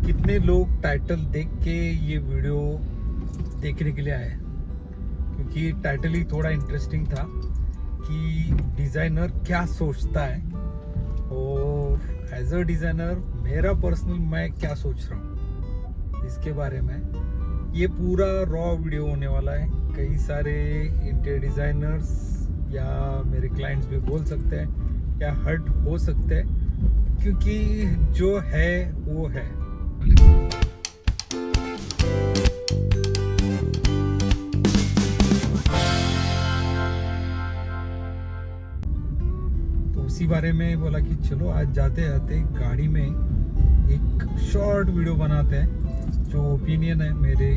कितने लोग टाइटल देख के ये वीडियो देखने के लिए आए, क्योंकि टाइटल ही थोड़ा इंटरेस्टिंग था कि डिज़ाइनर क्या सोचता है और एज अ डिज़ाइनर मेरा पर्सनल मैं क्या सोच रहा हूँ इसके बारे में। ये पूरा रॉ वीडियो होने वाला है। कई सारे इंटीरियर डिज़ाइनर्स या मेरे क्लाइंट्स भी बोल सकते हैं या हर्ट हो सकते हैं, क्योंकि जो है वो है। तो उसी बारे में बोला कि चलो आज जाते जाते गाड़ी में एक शॉर्ट वीडियो बनाते हैं, जो ओपिनियन है मेरे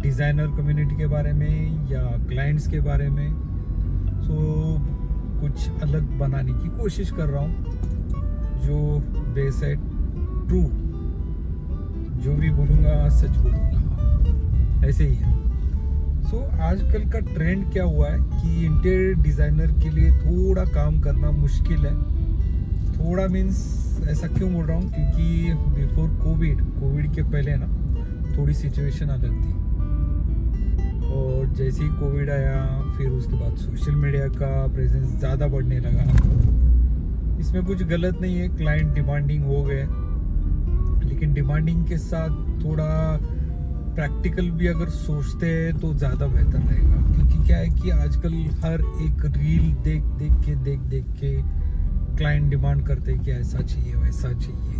डिज़ाइनर कम्युनिटी के बारे में या क्लाइंट्स के बारे में। सो कुछ अलग बनाने की कोशिश कर रहा हूँ, जो बेस है ट्रू, जो भी बोलूँगा सच बोलूँगा, ऐसे ही है। सो आजकल का ट्रेंड क्या हुआ है कि इंटीरियर डिज़ाइनर के लिए थोड़ा काम करना मुश्किल है। थोड़ा मीन्स ऐसा क्यों बोल रहा हूँ, क्योंकि बिफोर कोविड के पहले ना थोड़ी सिचुएशन अलग थी, और जैसे ही कोविड आया फिर उसके बाद सोशल मीडिया का प्रेजेंस ज़्यादा बढ़ने लगा। इसमें कुछ गलत नहीं है, क्लाइंट डिमांडिंग हो गए, लेकिन डिमांडिंग के साथ थोड़ा प्रैक्टिकल भी अगर सोचते हैं तो ज़्यादा बेहतर रहेगा। क्योंकि क्या है कि आजकल हर एक रील देख के क्लाइंट डिमांड करते हैं कि ऐसा चाहिए वैसा चाहिए।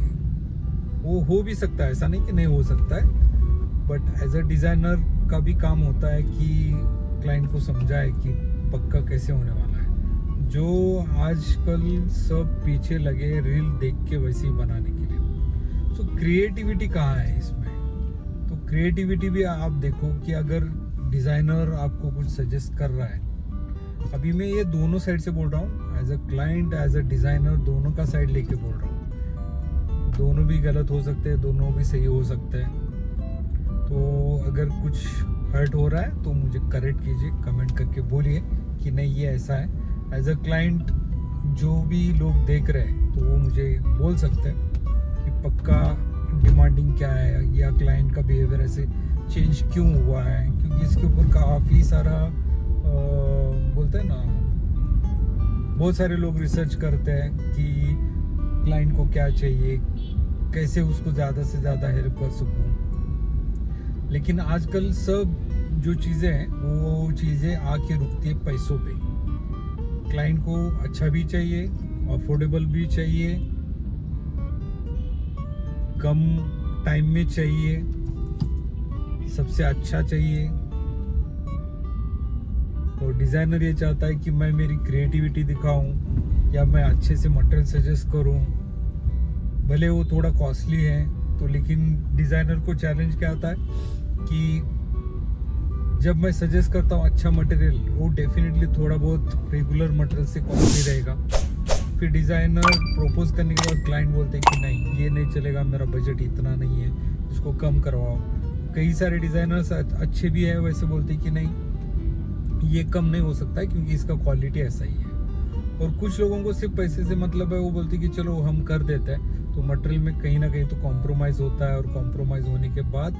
वो हो भी सकता है, ऐसा नहीं कि नहीं हो सकता है, बट एज अ डिज़ाइनर का भी काम होता है कि क्लाइंट को समझाए कि पक्का कैसे होने वाला है। जो आजकल सब पीछे लगे रील देख के वैसे ही बनाने के लिए। सो क्रिएटिविटी कहाँ है इसमें? तो क्रिएटिविटी भी आप देखो कि अगर डिज़ाइनर आपको कुछ सजेस्ट कर रहा है, अभी मैं ये दोनों साइड से बोल रहा हूँ, as a client as a designer दोनों का साइड लेके बोल रहा हूँ। दोनों भी गलत हो सकते हैं, दोनों भी सही हो सकते हैं। तो अगर कुछ हर्ट हो रहा है तो मुझे करेक्ट कीजिए, कमेंट करके बोलिए कि नहीं ये ऐसा है। एज अ क्लाइंट जो भी लोग देख रहे हैं तो वो मुझे बोल सकते हैं कि पक्का डिमांडिंग क्या है या क्लाइंट का बिहेवियर ऐसे चेंज क्यों हुआ है, क्योंकि इसके ऊपर काफ़ी सारा बोलते हैं ना, बहुत सारे लोग रिसर्च करते हैं कि क्लाइंट को क्या चाहिए, कैसे उसको ज़्यादा से ज़्यादा हेल्प कर सकूँ। लेकिन आजकल सब जो चीज़ें हैं वो चीज़ें आके रुकती है पैसों पे। क्लाइंट को अच्छा भी चाहिए, अफोर्डेबल भी चाहिए, कम टाइम में चाहिए, सबसे अच्छा चाहिए। और डिज़ाइनर ये चाहता है कि मैं मेरी क्रिएटिविटी दिखाऊं या मैं अच्छे से मटेरियल सजेस्ट करूं, भले वो थोड़ा कॉस्टली है तो। लेकिन डिज़ाइनर को चैलेंज क्या आता है कि जब मैं सजेस्ट करता हूँ अच्छा मटेरियल, वो डेफिनेटली थोड़ा बहुत रेगुलर मटेरियल से कॉस्टली रहेगा। फिर डिज़ाइनर प्रपोज करने के बाद क्लाइंट बोलते हैं कि नहीं ये नहीं चलेगा, मेरा बजट इतना नहीं है, इसको कम करवाओ। कई सारे डिज़ाइनर्स अच्छे भी है, वैसे बोलते हैं कि नहीं ये कम नहीं हो सकता है क्योंकि इसका क्वालिटी ऐसा ही है। और कुछ लोगों को सिर्फ पैसे से मतलब है, वो बोलते हैं कि चलो हम कर देते हैं। तो मटेरियल में कहीं ना कहीं तो कॉम्प्रोमाइज़ होता है, और कॉम्प्रोमाइज़ होने के बाद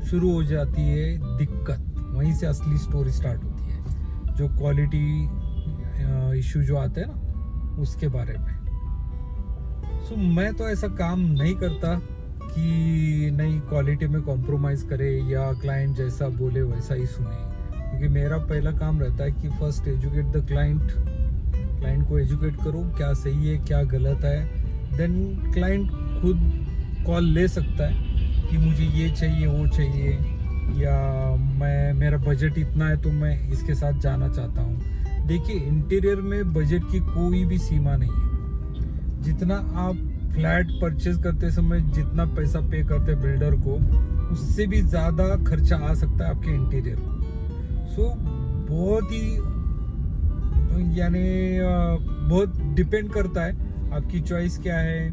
शुरू हो जाती है दिक्कत। वहीं से असली स्टोरी स्टार्ट होती है, जो क्वालिटी इशू जो आते हैं ना उसके बारे में। सो मैं तो ऐसा काम नहीं करता कि नहीं क्वालिटी में कॉम्प्रोमाइज़ करे या क्लाइंट जैसा बोले वैसा ही सुने, क्योंकि मेरा पहला काम रहता है कि फर्स्ट एजुकेट द क्लाइंट को एजुकेट करो क्या सही है क्या गलत है। देन क्लाइंट खुद कॉल ले सकता है कि मुझे ये चाहिए वो चाहिए, या मेरा बजट इतना है तो मैं इसके साथ जाना चाहता हूँ। देखिए इंटीरियर में बजट की कोई भी सीमा नहीं है। जितना आप फ्लैट परचेज करते समय जितना पैसा पे करते हैं बिल्डर को, उससे भी ज़्यादा खर्चा आ सकता है आपके इंटीरियर को। सो बहुत ही यानी बहुत डिपेंड करता है आपकी चॉइस क्या है,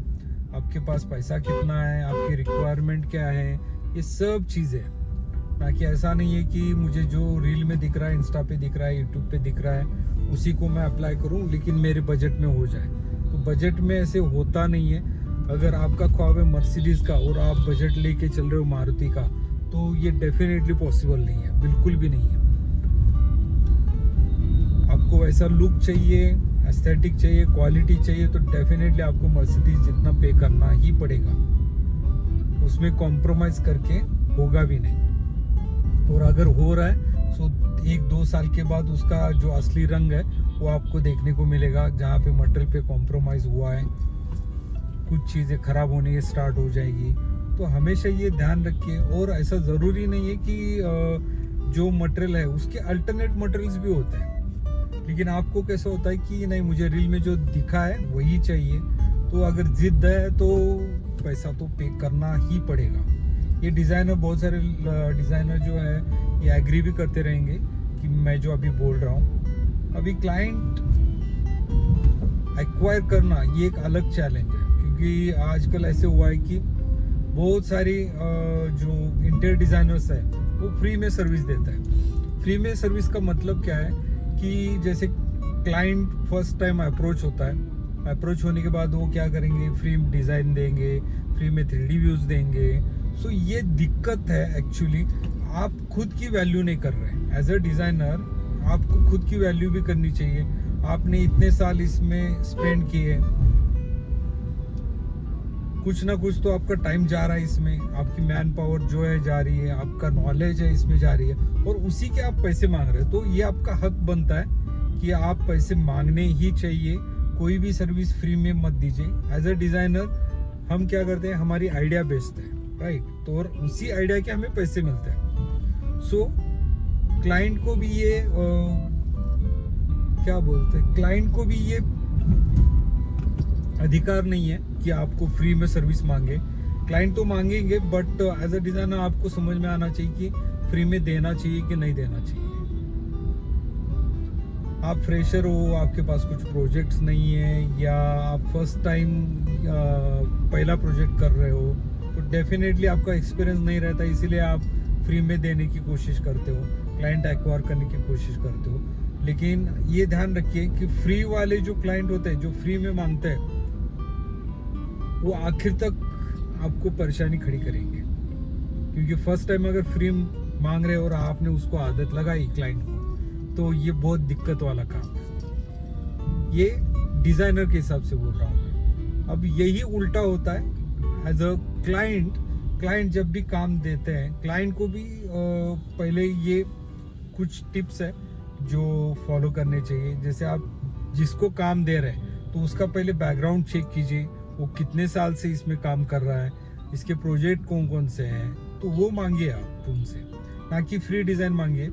आपके पास पैसा कितना है, आपकी रिक्वायरमेंट क्या है, ये सब चीज़ें। ना कि ऐसा नहीं है कि मुझे जो रील में दिख रहा है, इंस्टा पे दिख रहा है, यूट्यूब पे दिख रहा है, उसी को मैं अप्लाई करूं लेकिन मेरे बजट में हो जाए। तो बजट में ऐसे होता नहीं है। अगर आपका ख्वाब है मर्सिडीज का और आप बजट लेके चल रहे हो मारुति का, तो ये डेफिनेटली पॉसिबल नहीं है, बिल्कुल भी नहीं है। आपको वैसा लुक चाहिए, एस्थेटिक चाहिए, क्वालिटी चाहिए, तो डेफिनेटली आपको मर्सिडीज जितना पे करना ही पड़ेगा, उसमें कॉम्प्रोमाइज करके होगा भी नहीं। और अगर हो रहा है तो 1-2 साल के बाद उसका जो असली रंग है वो आपको देखने को मिलेगा, जहाँ पे मटेरियल पे कॉम्प्रोमाइज हुआ है, कुछ चीज़ें खराब होने स्टार्ट हो जाएगी। तो हमेशा ये ध्यान रखिए। और ऐसा ज़रूरी नहीं है कि जो मटेरियल है उसके अल्टरनेट मटेरियल्स भी होते हैं, लेकिन आपको कैसा होता है कि नहीं, मुझे रील में जो दिखा है वही चाहिए, तो अगर जिद है तो पैसा तो पे करना ही पड़ेगा। ये डिज़ाइनर, बहुत सारे डिज़ाइनर जो है ये एग्री भी करते रहेंगे कि मैं जो अभी बोल रहा हूँ। अभी क्लाइंट एक्वायर करना ये एक अलग चैलेंज है, क्योंकि आजकल ऐसे हुआ है कि बहुत सारी जो इंटीरियर डिज़ाइनर्स है वो फ्री में सर्विस देता है। फ्री में सर्विस का मतलब क्या है कि जैसे क्लाइंट फर्स्ट टाइम अप्रोच होता है, अप्रोच होने के बाद वो क्या करेंगे, फ्री डिज़ाइन देंगे, फ्री में 3D व्यूज़ देंगे। सो ये दिक्कत है एक्चुअली, आप खुद की वैल्यू नहीं कर रहे हैं। एज अ डिज़ाइनर आपको खुद की वैल्यू भी करनी चाहिए। आपने इतने साल इसमें स्पेंड किए, कुछ ना कुछ तो आपका टाइम जा रहा है इसमें, आपकी मैन पावर जो है जा रही है, आपका नॉलेज है इसमें जा रही है, और उसी के आप पैसे मांग रहे हैं। तो ये आपका हक बनता है कि आप पैसे मांगने ही चाहिए। कोई भी सर्विस फ्री में मत दीजिए। एज अ डिज़ाइनर हम क्या करते हैं, हमारी आइडिया बेचते हैं, राइट, तो और उसी आइडिया के हमें पैसे मिलते हैं। सो क्लाइंट को भी ये क्या बोलते हैं, क्लाइंट को भी ये अधिकार नहीं है कि आपको फ्री में सर्विस मांगे। क्लाइंट तो मांगेंगे, बट एज अ डिज़ाइनर आपको समझ में आना चाहिए कि फ्री में देना चाहिए कि नहीं देना चाहिए। आप फ्रेशर हो, आपके पास कुछ प्रोजेक्ट्स नहीं है, या आप फर्स्ट टाइम पहला प्रोजेक्ट कर रहे हो, तो डेफिनेटली आपका एक्सपीरियंस नहीं रहता, इसीलिए आप फ्री में देने की कोशिश करते हो, क्लाइंट एक्वायर करने की कोशिश करते हो। लेकिन ये ध्यान रखिए कि फ्री वाले जो क्लाइंट होते हैं, जो फ्री में मांगते हैं, वो आखिर तक आपको परेशानी खड़ी करेंगे। क्योंकि फर्स्ट टाइम अगर फ्री मांग रहे हो और आपने उसको आदत लगाई क्लाइंट को, तो ये बहुत दिक्कत वाला काम है। ये डिज़ाइनर के हिसाब से बोल रहा हूँ मैं। अब यही उल्टा होता है एज अ क्लाइंट जब भी काम देते हैं, क्लाइंट को भी पहले ये कुछ टिप्स है जो फॉलो करने चाहिए। जैसे आप जिसको काम दे रहे हैं तो उसका पहले बैकग्राउंड चेक कीजिए, वो कितने साल से इसमें काम कर रहा है, इसके प्रोजेक्ट कौन कौन से हैं, तो वो मांगिए आप उनसे, ना कि फ्री डिज़ाइन मांगिए,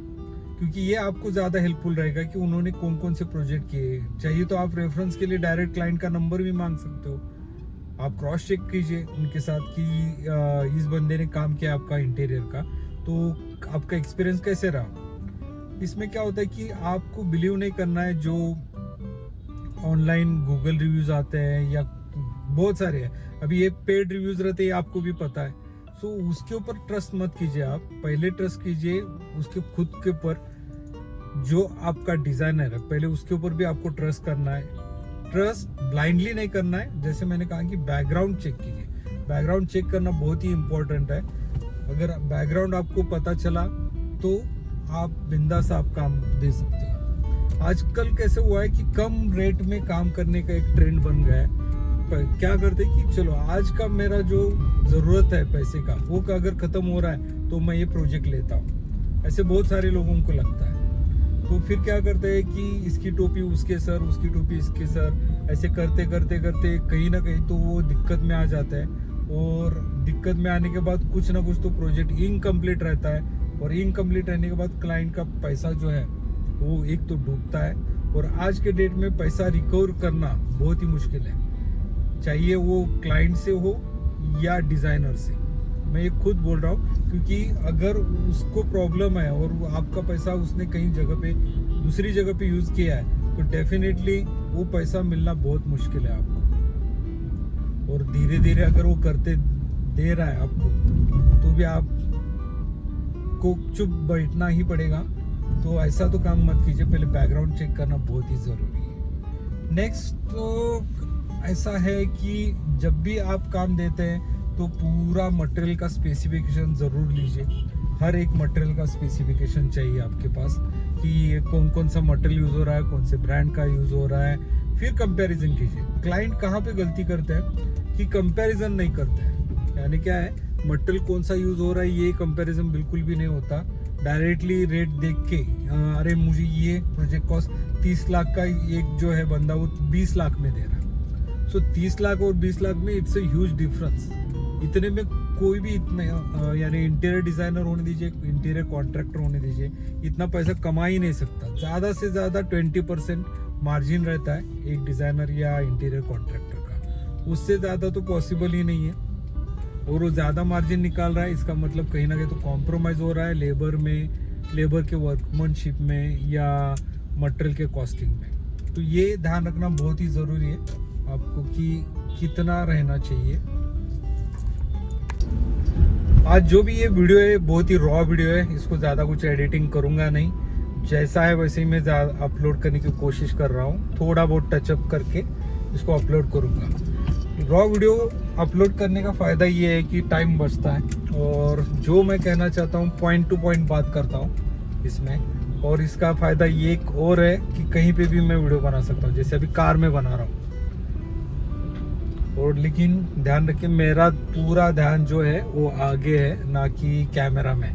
क्योंकि ये आपको ज़्यादा हेल्पफुल रहेगा कि उन्होंने कौन कौन से प्रोजेक्ट किए। चाहिए तो आप रेफरेंस के लिए डायरेक्ट क्लाइंट का नंबर भी मांग सकते हो। आप क्रॉस चेक कीजिए उनके साथ कि इस बंदे ने काम किया आपका इंटीरियर का, तो आपका एक्सपीरियंस कैसे रहा। इसमें क्या होता है कि आपको बिलीव नहीं करना है जो ऑनलाइन गूगल रिव्यूज़ आते हैं, या बहुत सारे हैं, अभी ये पेड रिव्यूज़ रहते हैं, आपको भी पता है। सो उसके ऊपर ट्रस्ट मत कीजिए, आप पहले ट्रस्ट कीजिए उसके खुद के ऊपर, जो आपका डिज़ाइनर है पहले उसके ऊपर भी आपको ट्रस्ट करना है। ट्रस्ट ब्लाइंडली नहीं करना है। जैसे मैंने कहा कि बैकग्राउंड चेक कीजिए, बैकग्राउंड चेक करना बहुत ही इम्पोर्टेंट है। अगर बैकग्राउंड आपको पता चला तो आप बिंदास आप काम दे सकते हो। आजकल कैसे हुआ है कि कम रेट में काम करने का एक ट्रेंड बन गया है। क्या करते हैं कि चलो आज का मेरा जो ज़रूरत है पैसे का, वो का अगर ख़त्म हो रहा है तो मैं ये प्रोजेक्ट लेता हूँ, ऐसे बहुत सारे लोगों को लगता है। तो फिर क्या करते हैं कि इसकी टोपी उसके सर, उसकी टोपी इसके सर, ऐसे करते करते करते कहीं ना कहीं तो वो दिक्कत में आ जाता है, और दिक्कत में आने के बाद कुछ ना कुछ तो प्रोजेक्ट इनकम्प्लीट रहता है, और इनकम्प्लीट रहने के बाद क्लाइंट का पैसा जो है वो एक तो डूबता है, और आज के डेट में पैसा रिकवर करना बहुत ही मुश्किल है, चाहिए वो क्लाइंट से हो या डिज़ाइनर से। मैं ये खुद बोल रहा हूँ, क्योंकि अगर उसको प्रॉब्लम है और आपका पैसा उसने कहीं जगह पे दूसरी जगह पे यूज़ किया है, तो डेफिनेटली वो पैसा मिलना बहुत मुश्किल है आपको। और धीरे धीरे अगर वो करते दे रहा है आपको, तो भी आप को चुप बैठना ही पड़ेगा। तो ऐसा तो काम मत कीजिए, पहले बैकग्राउंड चेक करना बहुत ही ज़रूरी है। नेक्स्ट, तो ऐसा है कि जब भी आप काम देते हैं तो पूरा मटेरियल का स्पेसिफिकेशन ज़रूर लीजिए। हर एक मटेरियल का स्पेसिफिकेशन चाहिए आपके पास कि कौन कौन सा मटेरियल यूज़ हो रहा है, कौन से ब्रांड का यूज़ हो रहा है, फिर कंपैरिजन कीजिए। क्लाइंट कहाँ पे गलती करते हैं कि कंपैरिजन नहीं करते हैं, यानी क्या है, मटेरियल कौन सा यूज़ हो रहा है ये कंपैरिजन बिल्कुल भी नहीं होता। डायरेक्टली रेट देख के अरे मुझे ये प्रोजेक्ट कॉस्ट 30 लाख का, एक जो है बंदा वो 20 लाख में दे रहा है। सो 30 लाख और 20 लाख में इट्स अ ह्यूज डिफरेंस। इतने में कोई भी इतने यानी इंटीरियर डिज़ाइनर होने दीजिए, इंटीरियर कॉन्ट्रैक्टर होने दीजिए, इतना पैसा कमा ही नहीं सकता। ज़्यादा से ज़्यादा 20% मार्जिन रहता है एक डिज़ाइनर या इंटीरियर कॉन्ट्रैक्टर का, उससे ज़्यादा तो पॉसिबल ही नहीं है। और वो ज़्यादा मार्जिन निकाल रहा है, इसका मतलब कहीं ना कहीं तो कॉम्प्रोमाइज़ हो रहा है लेबर में, लेबर के वर्कमैनशिप में या मटेरियल के कॉस्टिंग में। तो ये ध्यान रखना बहुत ही ज़रूरी है आपको कि कितना रहना चाहिए। आज जो भी ये वीडियो है बहुत ही रॉ वीडियो है, इसको ज़्यादा कुछ एडिटिंग करूँगा नहीं, जैसा है वैसे ही मैं अपलोड करने की कोशिश कर रहा हूँ। थोड़ा बहुत टचअप करके इसको अपलोड करूँगा। रॉ वीडियो अपलोड करने का फ़ायदा ये है कि टाइम बचता है और जो मैं कहना चाहता हूँ पॉइंट टू पॉइंट बात करता हूँ इसमें। और इसका फ़ायदा ये एक और है कि कहीं पे भी मैं वीडियो बना सकता हूँ, जैसे अभी कार में बना रहा हूँ। और लेकिन ध्यान रखिए मेरा पूरा ध्यान जो है वो आगे है, ना कि कैमरा में।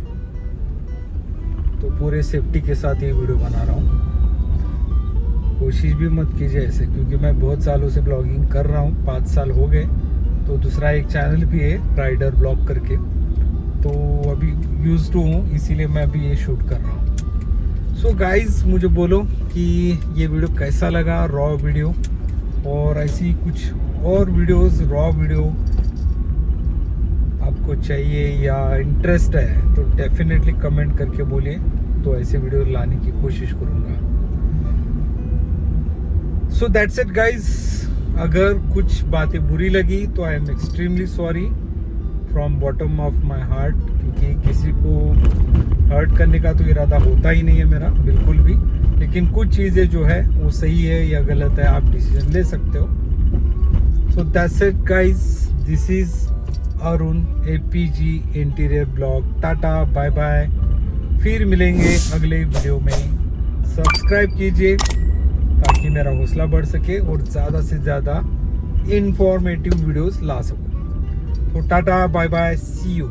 तो पूरे सेफ्टी के साथ ये वीडियो बना रहा हूँ। कोशिश भी मत कीजिए ऐसे, क्योंकि मैं बहुत सालों से ब्लॉगिंग कर रहा हूँ, 5 साल हो गए। तो दूसरा एक चैनल भी है राइडर ब्लॉग करके, तो अभी यूज टू हूँ, इसीलिए मैं अभी ये शूट कर रहा हूँ। सो गाइज मुझे बोलो कि ये वीडियो कैसा लगा, रॉ वीडियो। और ऐसी कुछ और वीडियोस रॉ वीडियो आपको चाहिए या इंटरेस्ट है तो डेफिनेटली कमेंट करके बोलिए, तो ऐसे वीडियो लाने की कोशिश करूँगा। सो दैट्स इट गाइज। अगर कुछ बातें बुरी लगी तो I am extremely sorry from bottom of my heart, क्योंकि किसी को हर्ट करने का तो इरादा होता ही नहीं है मेरा बिल्कुल भी। लेकिन कुछ चीज़ें जो है वो सही है या गलत है, आप डिसीजन ले सकते हो। So that's it guys, this is Arun APG interior blog. Tata bye bye, फिर मिलेंगे अगले वीडियो में। सब्सक्राइब कीजिए ताकि मेरा हौसला बढ़ सके और ज़्यादा से ज़्यादा इंफॉर्मेटिव वीडियोस ला सकूं। तो tata bye bye, see you.